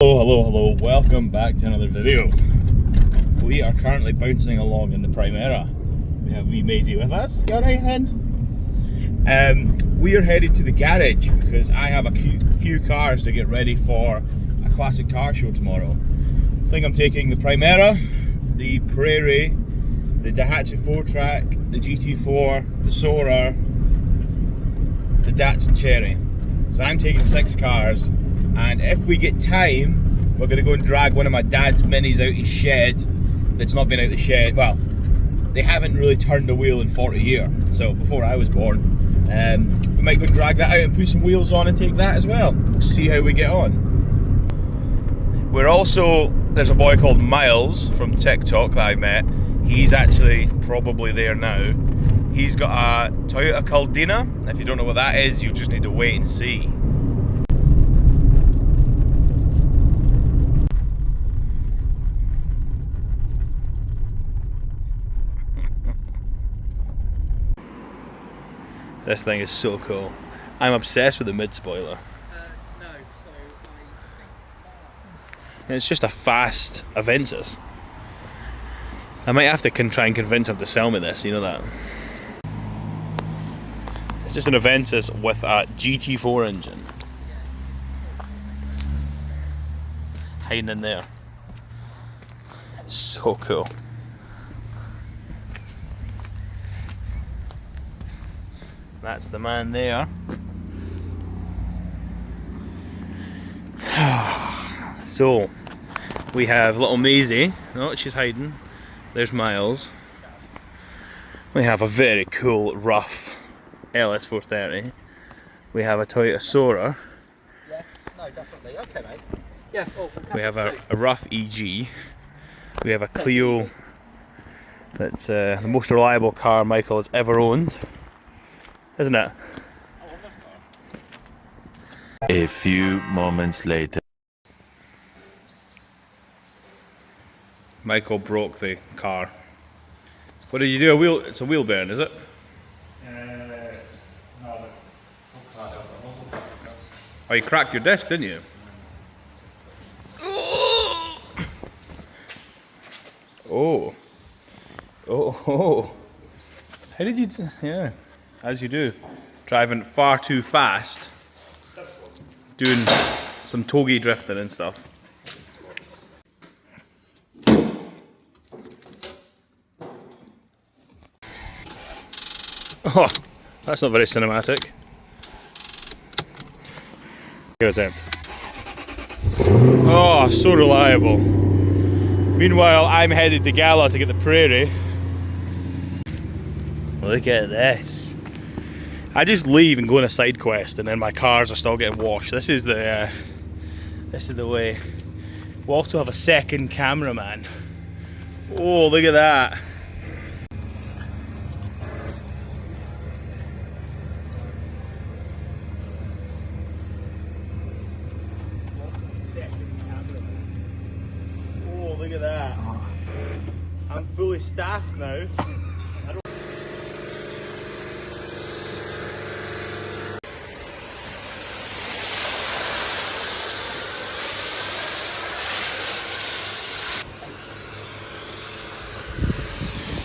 Hello, welcome back to another video. We are currently bouncing along in the Primera. We have wee Maisie with us. You alright, hen? We are headed to the garage because I have a few cars to get ready for a classic car show tomorrow. I think I'm taking the Primera, the Prairie, the Daihatsu Fourtrack, the Gt4, the Soarer, the Datsun Cherry. So I'm taking 6 cars. And if we get time, we're going to go and drag one of my dad's minis out his shed that's not been out the shed. Well, they haven't really turned a wheel in 40 years, so before I was born. We might go and drag that out and put some wheels on and take that as well. See how we get on. There's a boy called Miles from TikTok that I met. He's actually probably there now. He's got a Toyota Caldina. If you don't know what that is, you just need to wait and see. This thing is so cool. I'm obsessed with the mid spoiler. It's just a fast Aventus. I might have to try and convince him to sell me this, you know that. It's just an Aventus with a Gt4 engine. Hiding in there. It's so cool. That's the man there. So, we have little Maisie. Oh, she's hiding. There's Miles. We have a very cool, rough Ls430. We have a Toyota Soarer. Yeah, no, definitely. Okay, mate. Yeah. Oh, we have a rough EG. We have a Clio. That's the most reliable car Michael has ever owned. Isn't it? A few moments later. Michael broke the car. What did you do? It's a wheel bearing, is it? no. Oh, you cracked your disc, didn't you? Oh. Oh. How did you... Yeah. As you do, driving far too fast, doing some togi drifting and stuff. Oh, that's not very cinematic. Good attempt. Oh, so reliable. Meanwhile, I'm headed to Gala to get the Prairie. Look at this. I just leave and go on a side quest, and then my cars are still getting washed. This is the way. We also have a second cameraman. Oh, look at that! Oh, look at that! I'm fully staffed now.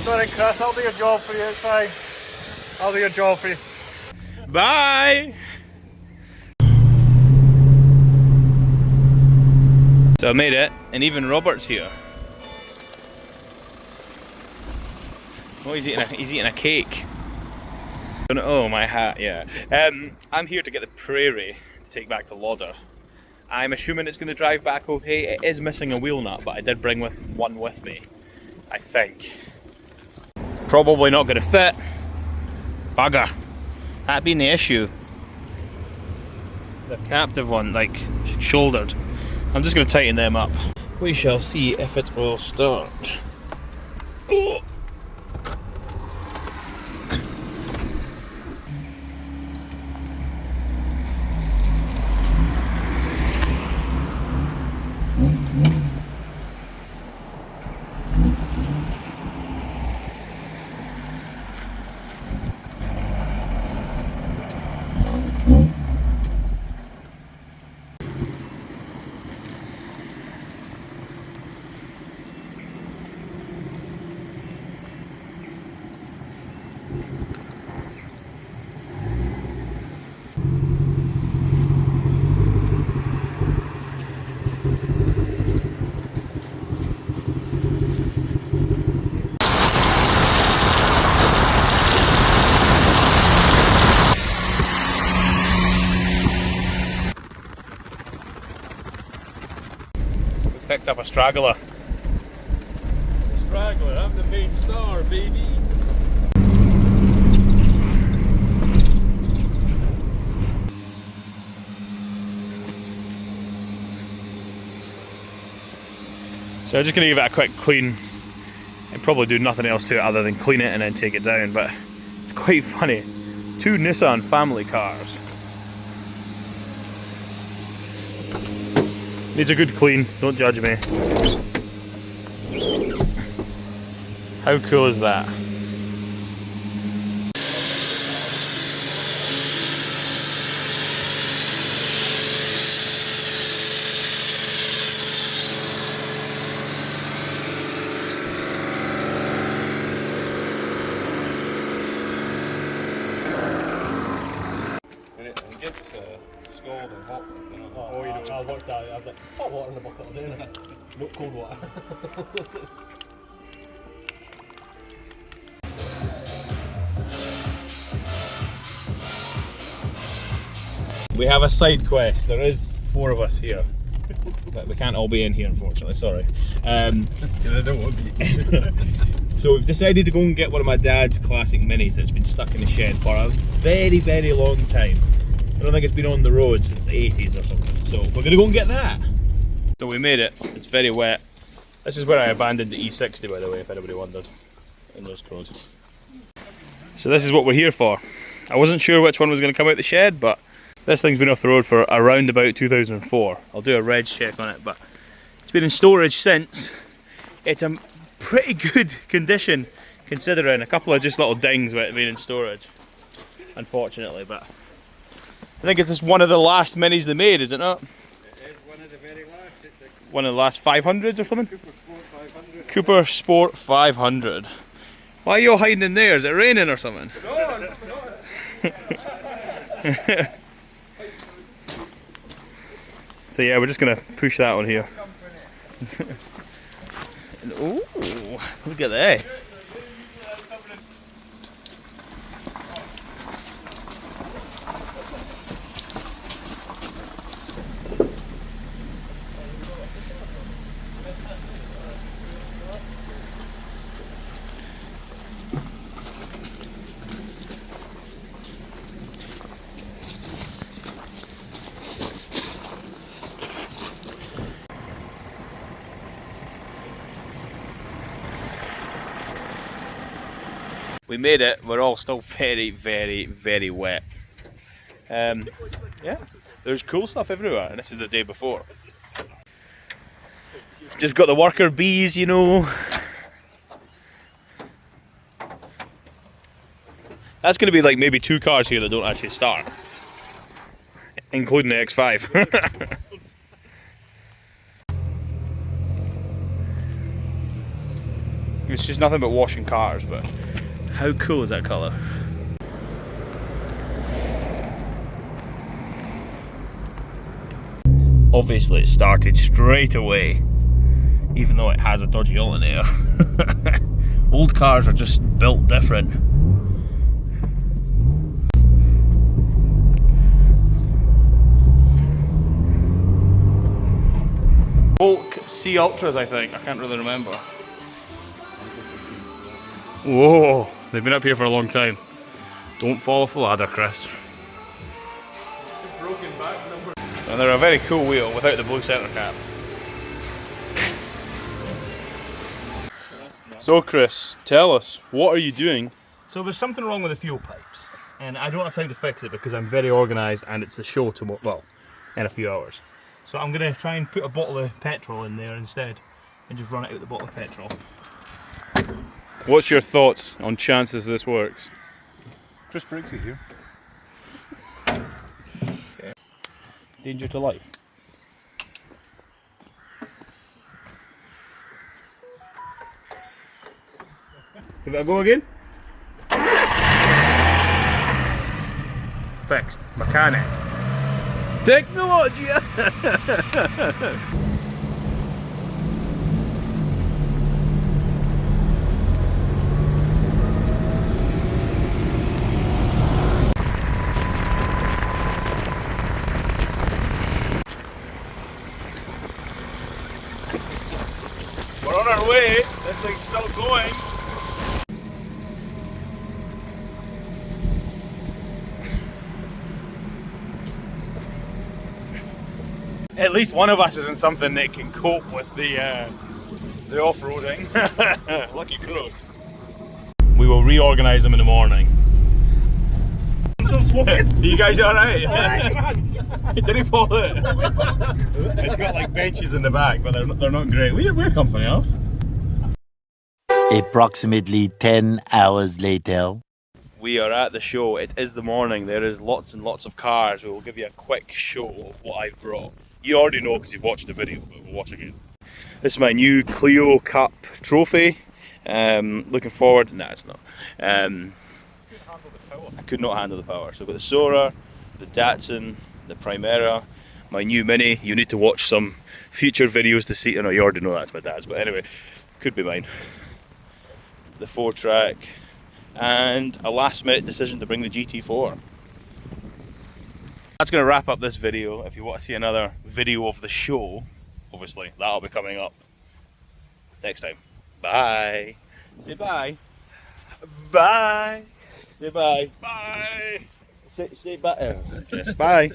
Sorry, Chris, I'll do your job for you, it's fine. I'll do your job for you. Bye! So I made it, and even Robert's here. Oh, he's eating a cake. Oh, my hat, yeah. I'm here to get the Prairie to take back to Lauder. I'm assuming it's going to drive back okay. It is missing a wheel nut, but I did bring one with me, I think. Probably not going to fit. Bugger. That being the issue. The captive one, like, shouldered. I'm just going to tighten them up. We shall see if it will start. Oh. picked up a straggler. Straggler, I'm the main star, baby. So I'm just going to give it a quick clean and probably do nothing else to it other than clean it and then take it down, but it's quite funny. 2 Nissan family cars. Needs a good clean, don't judge me. How cool is that? It gets scalding hot. Oh, you know, I worked out. I've got hot water in the bucket there. No cold water. We have a side quest. There is 4 of us here, but we can't all be in here, unfortunately. Sorry. I don't want to be. So we've decided to go and get one of my dad's classic minis that's been stuck in the shed for a very, very long time. I don't think it's been on the road since the 80s or something. So we're gonna go and get that. So we made it. It's very wet. This is where I abandoned the E60, by the way, if anybody wondered. In those crows. So this is what we're here for. I wasn't sure which one was going to come out the shed, but this thing's been off the road for around about 2004. I'll do a reg check on it, but it's been in storage since. It's a pretty good condition considering a couple of just little dings where it's been in storage, unfortunately, but I think it's just one of the last minis they made, is it not? It is one of the very last. It's One of the last 500s or something? Cooper Sport 500. Cooper Sport 500. Why are you all hiding in there? Is it raining or something? No. So yeah, we're just gonna push that one here. Ooh, look at this. We made it. We're all still very, very, very wet. Yeah, there's cool stuff everywhere, and this is the day before. Just got the worker bees, you know. That's going to be like maybe 2 cars here that don't actually start, including the X5. It's just nothing but washing cars, but how cool is that colour? Obviously it started straight away, even though it has a dodgy oil in there. Old cars are just built different. Volk C Ultras, I think. I can't really remember. Whoa, they've been up here for a long time. Don't fall off the ladder, Chris. Broken back number. And they're a very cool wheel without the blue centre cap. So Chris, tell us, what are you doing? So there's something wrong with the fuel pipes, and I don't have time to fix it because I'm very organised and it's a show tomorrow, well, in a few hours. So I'm going to try and put a bottle of petrol in there instead and just run it out the bottle of petrol. What's your thoughts on chances this works? Just breaks it here. Okay. Danger to life. Give it a go again. Fixed. Mechanic. Technology! We're on our way. This thing's still going. At least one of us is in something that can cope with the off-roading. Lucky crode. We will reorganise them in the morning. You guys alright? Did he fall it? It's got like benches in the back, but they're not great. We're comfy enough. Approximately 10 hours later. We are at the show. It is the morning. There is lots and lots of cars. We will give you a quick show of what I've brought. You already know because you've watched the video, but we'll watch again. This is my new Clio Cup trophy. Looking forward. Nah, it's not. I could not handle the power. So we've got the Soarer, the Datsun, the Primera, my new Mini. You need to watch some future videos to see. I know you already know that's my dad's, but anyway, could be mine. The Fourtrack, and a last minute decision to bring the Gt4. That's going to wrap up this video. If you want to see another video of the show, obviously that'll be coming up next time. Bye. Say bye. Bye. Say bye. Bye. Say bye. Yes, bye.